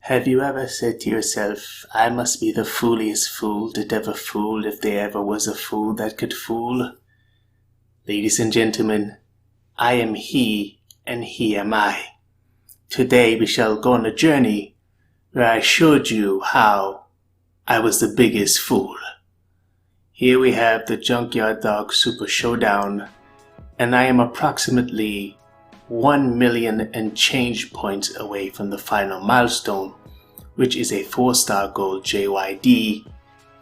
Have you ever said to yourself, I must be the fooliest fool that ever fooled if there ever was a fool that could fool? Ladies and gentlemen, I am he and he am I. Today we shall go on a journey where I showed you how I was the biggest fool. Here we have the Junkyard Dog Super Showdown, and I am approximately 1 million and change points away from the final milestone, which is a 4-star gold JYD,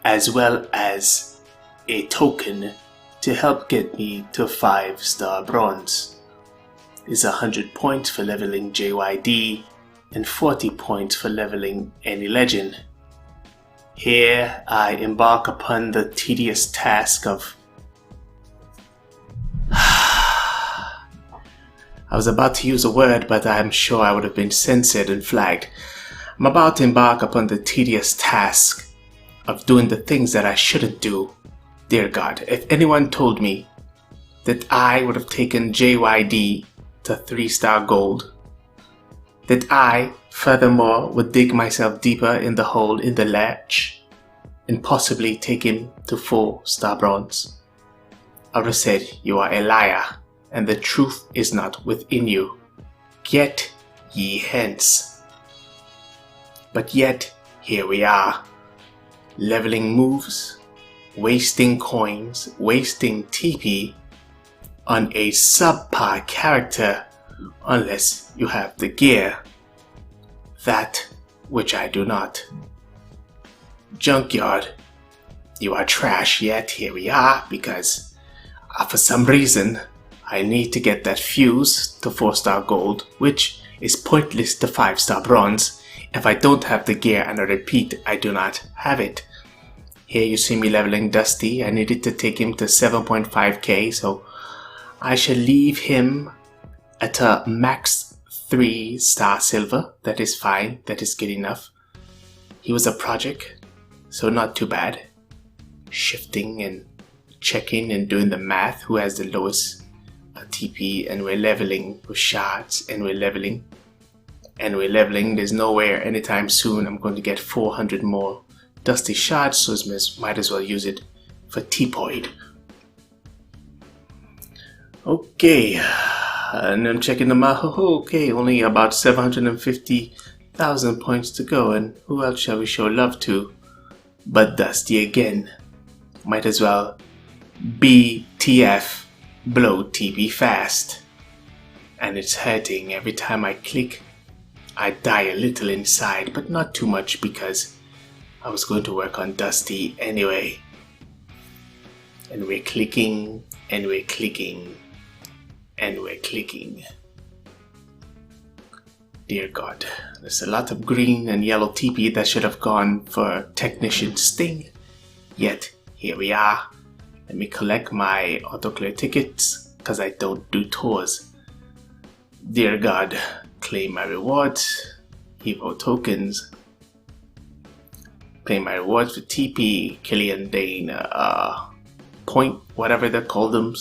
as well as a token to help get me to 5-star bronze. It's 100 points for leveling JYD and 40 points for leveling any legend. Here I embark upon the tedious task of I was about to use a word, but I'm sure I would have been censored and flagged. I'm about to embark upon the tedious task of doing the things that I shouldn't do. Dear God, if anyone told me that I would have taken JYD to 3-star gold, that I, furthermore, would dig myself deeper in the hole in the latch and possibly take him to 4-star bronze, I would have said, you are a liar, and the truth is not within you. Get ye hence. But yet, here we are, leveling moves, wasting coins, wasting TP on a subpar character unless you have the gear. That which I do not. Junkyard, you are trash, yet here we are because for some reason I need to get that fuse to 4-star gold, which is pointless to 5-star bronze if I don't have the gear, and I repeat, I do not have it. Here you see me leveling Dusty. I needed to take him to 7.5k, so I shall leave him at a max 3-star silver. That is fine, that is good enough. He was a project, so not too bad. Shifting and checking and doing the math, who has the lowest TP, and we're leveling with shards, and we're leveling. There's nowhere anytime soon I'm going to get 400 more Dusty shards, so might as well use it for T-Poid. Okay, and I'm checking them out. Okay, only about 750,000 points to go, and who else shall we show love to but Dusty again? Might as well BTF. Blow TP fast, and it's hurting every time I click. I die a little inside, but not too much because I was going to work on Dusty anyway. And we're clicking, and we're clicking, and we're clicking. Dear God, there's a lot of green and yellow TP that should have gone for Technician Sting, yet here we are. Let me collect my autoclear tickets, because I don't do tours. Dear God, claim my rewards, Evo tokens, claim my rewards for TP, Killian Dane, point, whatever they call them.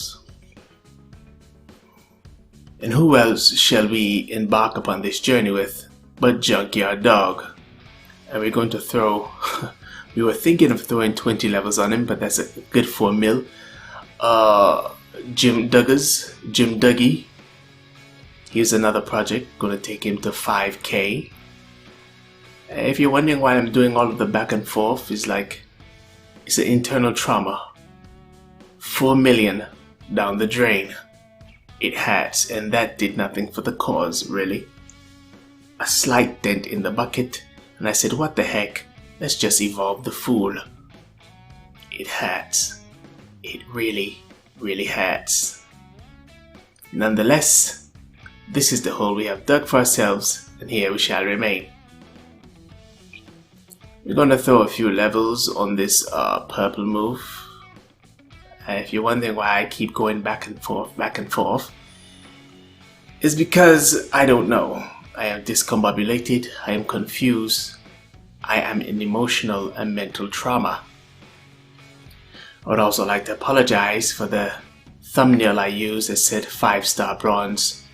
And who else shall we embark upon this journey with but Junkyard Dog? And we're going to throw... We were thinking of throwing 20 levels on him, but that's a good 4 mil. Jim Dougie. Here's another project, gonna take him to 5k. If you're wondering why I'm doing all of the back and forth, it's like, it's an internal trauma. 4 million down the drain. It has, and that did nothing for the cause, really. A slight dent in the bucket, and I said, what the heck? Let's just evolve the fool. It hurts. It really, really hurts. Nonetheless, this is the hole we have dug for ourselves, and here we shall remain. We're gonna throw a few levels on this purple move. If you're wondering why I keep going back and forth, it's because I don't know. I am discombobulated, I am confused. I am in emotional and mental trauma. I would also like to apologize for the thumbnail I used that said 5-star bronze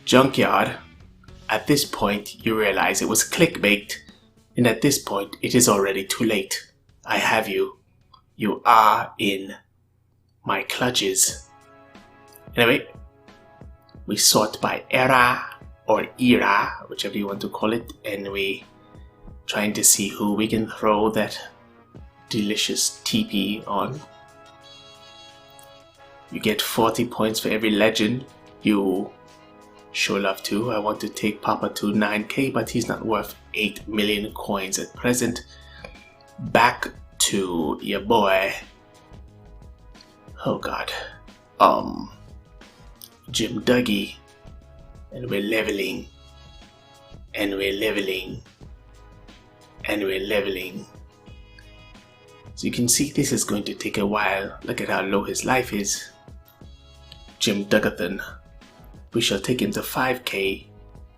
Junkyard. At this point, you realize it was clickbait And at this point, it is already too late. I have you. You are in my clutches. Anyway, we sort by era or era, whichever you want to call it, and we trying to see who we can throw that delicious TP on. You get 40 points for every legend you show love to. I want to take Papa to 9k, but he's not worth 8 million coins at present. Back to your boy. Oh god. Jim Dougie. And we're leveling. And we're leveling. And we're leveling. So you can see this is going to take a while. Look at how low his life is. Jim Duggathan. We shall take him to 5k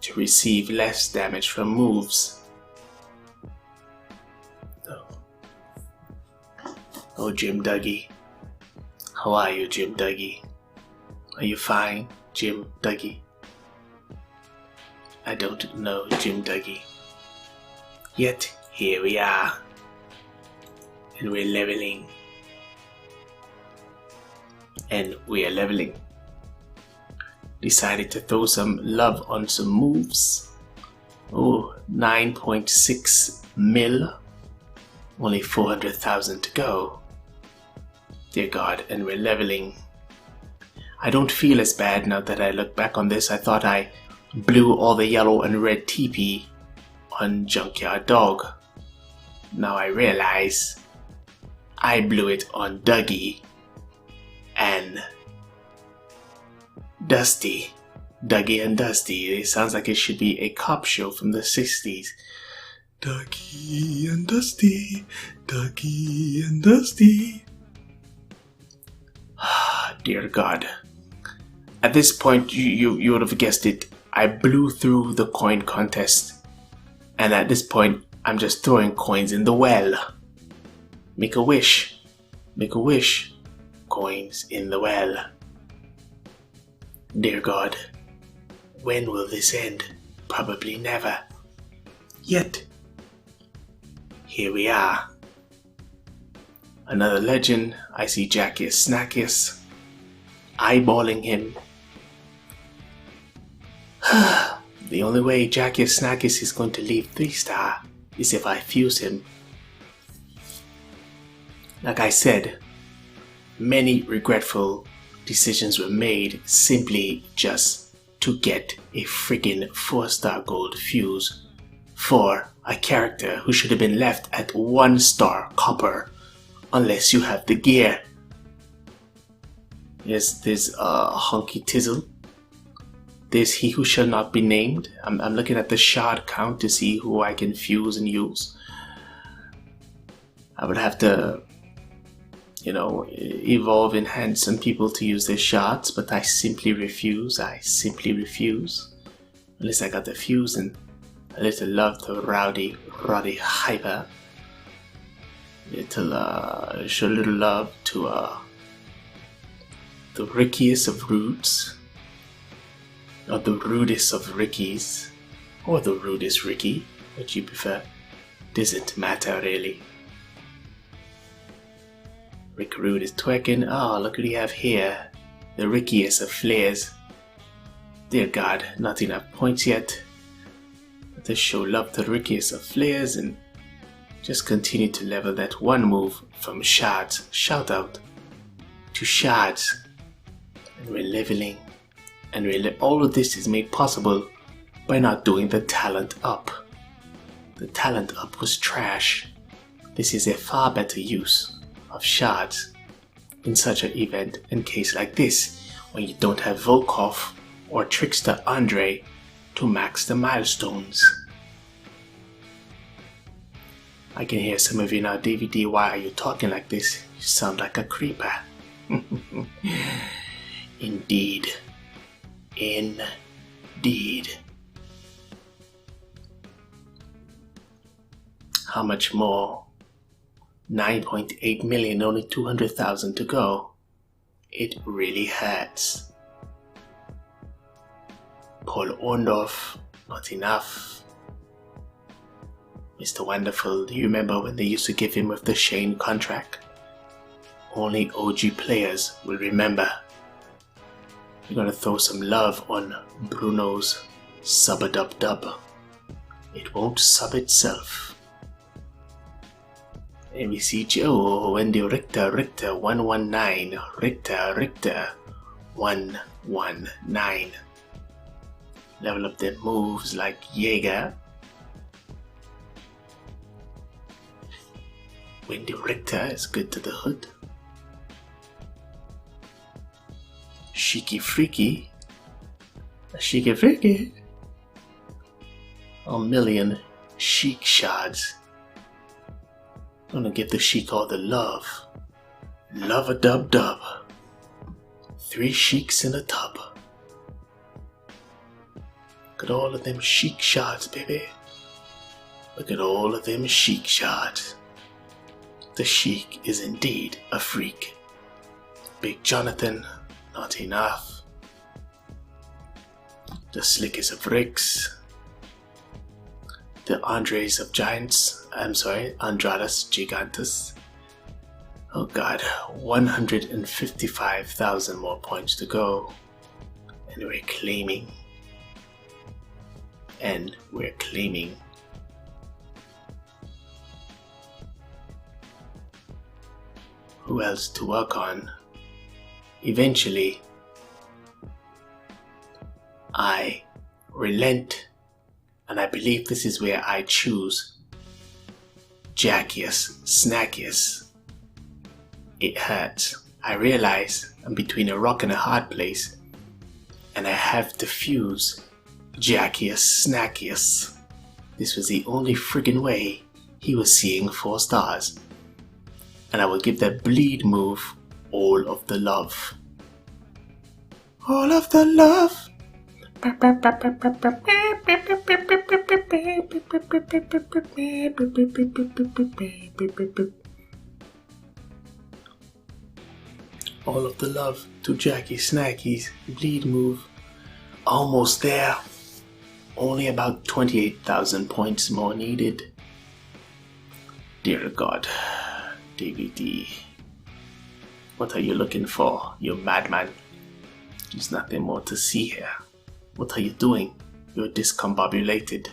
to receive less damage from moves. Oh, Jim Dougie. How are you, Jim Dougie? Are you fine, Jim Dougie? I don't know, Jim Dougie. Yet, here we are. And we're leveling. And we are leveling. Decided to throw some love on some moves. Oh, 9.6 mil. Only 400,000 to go. Dear God, and we're leveling. I don't feel as bad now that I look back on this. I thought I blew all the yellow and red TP on Junkyard Dog. Now I realize I blew it on Dougie and Dusty. Dougie and Dusty. It sounds like it should be a cop show from the 60s. Dougie and Dusty. Dougie and Dusty. Dear God. At this point, you would have guessed it. I blew through the coin contest. And at this point, I'm just throwing coins in the well. Make a wish. Make a wish. Coins in the well. Dear God, when will this end? Probably never. Yet, here we are. Another legend. I see Jackius Snackius. Eyeballing him. The only way Jackius Snackius is going to leave 3-star is if I fuse him. Like I said, many regretful decisions were made simply just to get a friggin' 4-star gold fuse for a character who should have been left at 1-star copper unless you have the gear. Yes, there's Honky Tizzle. There's He Who Shall Not Be Named. I'm looking at the shard count to see who I can fuse and use. I would have to, evolve, enhance some people to use their shards, but I simply refuse. I simply refuse. Unless I got the fuse and a little love to Roddy Hyper. Show a little love to the rickiest of roots. Or the rudest of rickies. Or the rudest Ricky, what you prefer. Doesn't matter really. Rick Rude is twerking. Oh, look what we have here. The rickiest of flares. Dear God, not enough points yet. Let us show love to the rickiest of flares and just continue to level that one move from shards. Shout out to shards. And we're leveling. And all of this is made possible by not doing the talent up. The talent up was trash. This is a far better use of shards in such an event and case like this, when you don't have Volkov or Trickster Andre to max the milestones. I can hear some of you now, Davey D, why are you talking like this? You sound like a creeper. Indeed. Indeed. How much more? 9.8 million, only 200,000 to go. It really hurts. Paul Orndorff, not enough. Mr. Wonderful, do you remember when they used to give him with the Shane contract? Only OG players will remember. We're gonna throw some love on Bruno's sub-a-dub-dub. It won't sub itself. And we see Joe, Wendy Richter 119. Richter 119. Level up their moves like Jaeger. Wendy Richter is good to the hood. Cheeky Freaky. A million chic shards. Gonna give the chic all the love. Love a dub. 3 chics in a tub. Look at all of them chic shards, baby. Look at all of them chic shards. The chic is indeed a freak. Big Jonathan, not enough. The slickest of Ricks. The Andradas Gigantus. Oh god, 155,000 more points to go. And we're claiming. Who else to work on? Eventually, I relent, and I believe this is where I choose Jackiest, Snackiest. It hurts. I realize I'm between a rock and a hard place, and I have to fuse Jackiest, Snackiest. This was the only friggin' way he was seeing 4 stars. And I will give that bleed move all of the love. All of the love. All of the love to Jackie Snacky's bleed move. Almost there. Only about 28,000 points more needed. Dear God. Davey D. What are you looking for, you madman? There's nothing more to see here. What are you doing? You're discombobulated.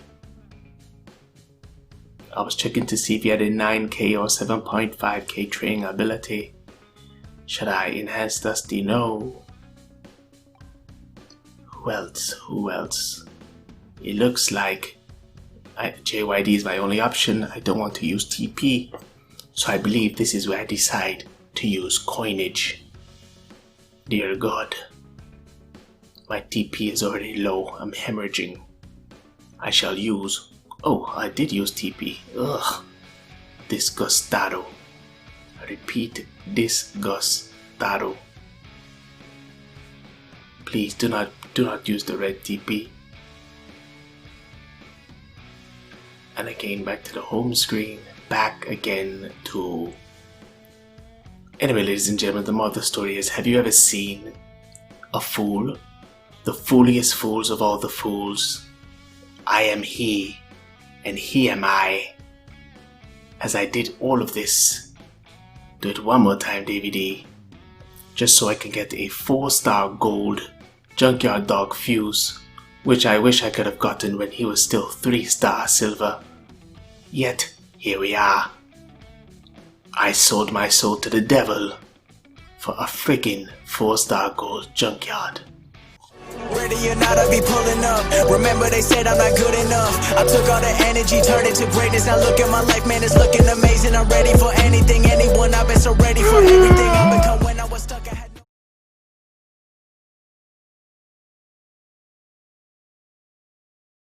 I was checking to see if you had a 9k or 7.5k training ability. Should I enhance Dusty? No. Who else? It looks like JYD is my only option. I don't want to use TP. So I believe this is where I decide to use coinage. Dear God, my TP is already low. I'm hemorrhaging. I shall use... Oh, I did use TP. Ugh. Disgustado. I repeat, disgustado. Please do not use the red TP. And again, back to the home screen. Back again to... Anyway, ladies and gentlemen, the moral of the story is, have you ever seen a fool? The fooliest fools of all the fools. I am he, and he am I. As I did all of this, do it one more time, Davey D. Just so I can get a 4-star gold junkyard dog Fuse, which I wish I could have gotten when he was still 3-star silver. Yet, here we are. I sold my soul to the devil for a friggin' 4-star gold junkyard. Ready or not, I be pulling up. Remember they said I'm not good enough. I took all the energy, turned it to greatness. Now look at my life, man, it's looking amazing. I'm ready for anything, anyone. I've been so ready for everything. I've been